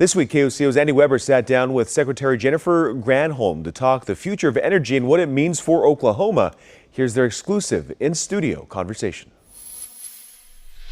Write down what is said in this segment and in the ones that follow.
This week, KOCO's Andy Weber sat down with Secretary Jennifer Granholm to talk the future of energy and what it means for Oklahoma. Here's their exclusive in-studio conversation.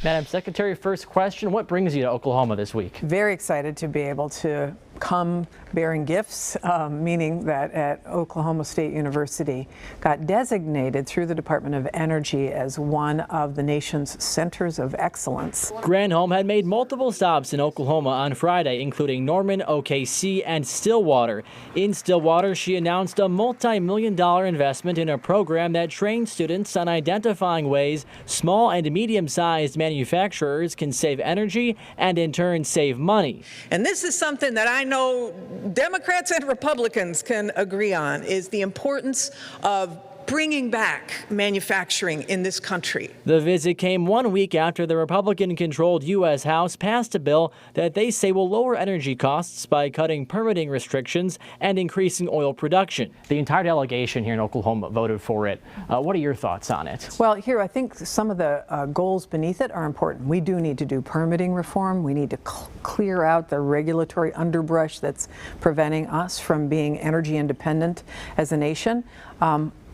Madam Secretary, first question, what brings you to Oklahoma this week? Very excited to be able to come bearing gifts, meaning that at Oklahoma State University got designated through the Department of Energy as one of the nation's centers of excellence. Granholm had made multiple stops in Oklahoma on Friday, including Norman, OKC, and Stillwater. In Stillwater, she announced a multi-million-dollar investment in a program that trains students on identifying ways small and medium-sized manufacturers can save energy and in turn save money. And this is something that I know Democrats and Republicans can agree on, is the importance of bringing back manufacturing in this country. The visit came 1 week after the Republican-controlled U.S. House passed a bill that they say will lower energy costs by cutting permitting restrictions and increasing oil production. The entire delegation here in Oklahoma voted for it. What are your thoughts on it? Well, here, I think some of the goals beneath it are important. We do need to do permitting reform. We need to clear out the regulatory underbrush that's preventing us from being energy independent as a nation.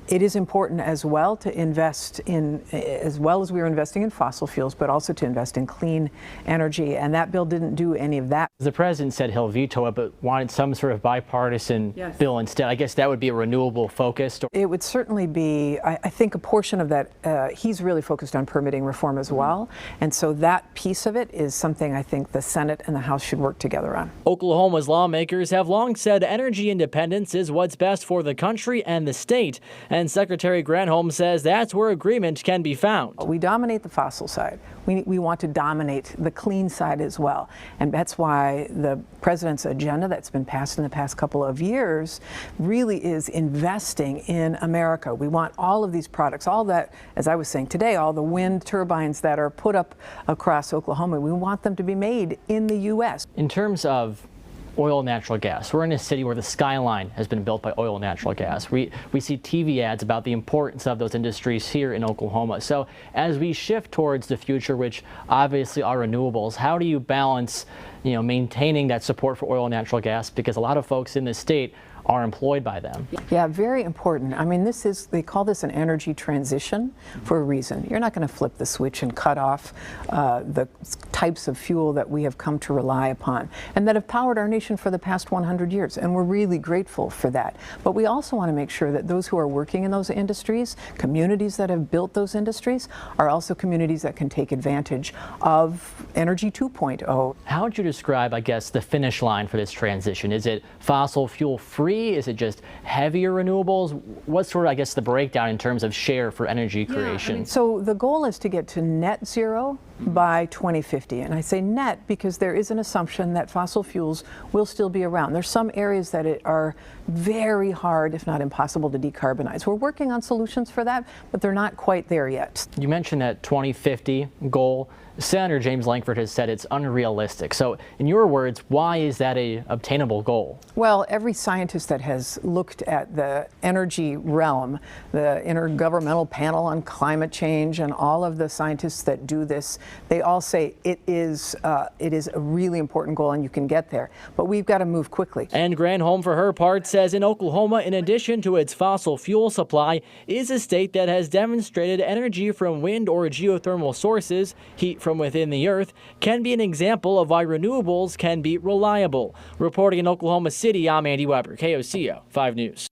It is important as well to invest in, as well as we are investing in fossil fuels, but also to invest in clean energy. And that bill didn't do any of that. The president said he'll veto it, but wanted some sort of bipartisan bill instead. I guess that would be a renewable focused. It would certainly be, I think a portion of that, he's really focused on permitting reform as well. And so that piece of it is something I think the Senate and the House should work together on. Oklahoma's lawmakers have long said energy independence is what's best for the country and the state. And Secretary Granholm says that's where agreement can be found. We dominate the fossil side. We want to dominate the clean side as well. And that's why the president's agenda that's been passed in the past couple of years really is investing in America. We want all of these products, all that, as I was saying today, all the wind turbines that are put up across Oklahoma, we want them to be made in the U.S. In terms of oil and natural gas, we're in a city where the skyline has been built by oil and natural gas. We see TV ads about the importance of those industries here in Oklahoma. So as we shift towards the future, which obviously are renewables, how do you balance, maintaining that support for oil and natural gas? Because a lot of folks in the state are employed by them. Yeah, very important. I mean, they call this an energy transition for a reason. You're not going to flip the switch and cut off the types of fuel that we have come to rely upon and that have powered our nation for the past 100 years. And we're really grateful for that. But we also want to make sure that those who are working in those industries, communities that have built those industries, are also communities that can take advantage of Energy 2.0. How would you describe, I guess, the finish line for this transition? Is it fossil fuel free? Is it just heavier renewables? What's sort of, I guess, the breakdown in terms of share for energy creation? So the goal is to get to net zero by 2050. And I say net because there is an assumption that fossil fuels will still be around. There's some areas that are very hard, if not impossible, to decarbonize. We're working on solutions for that, but they're not quite there yet. You mentioned that 2050 goal. Senator James Lankford has said it's unrealistic. So in your words, why is that an obtainable goal? Well, every scientist that has looked at the energy realm, the Intergovernmental Panel on Climate Change, and all of the scientists that do this, they all say it is a really important goal and you can get there. But we've got to move quickly. And Granholm, for her part, says in Oklahoma, in addition to its fossil fuel supply, is a state that has demonstrated energy from wind or geothermal sources, heat from within the earth, can be an example of why renewables can be reliable. Reporting in Oklahoma City, I'm Andy Weber, KOCO 5 News.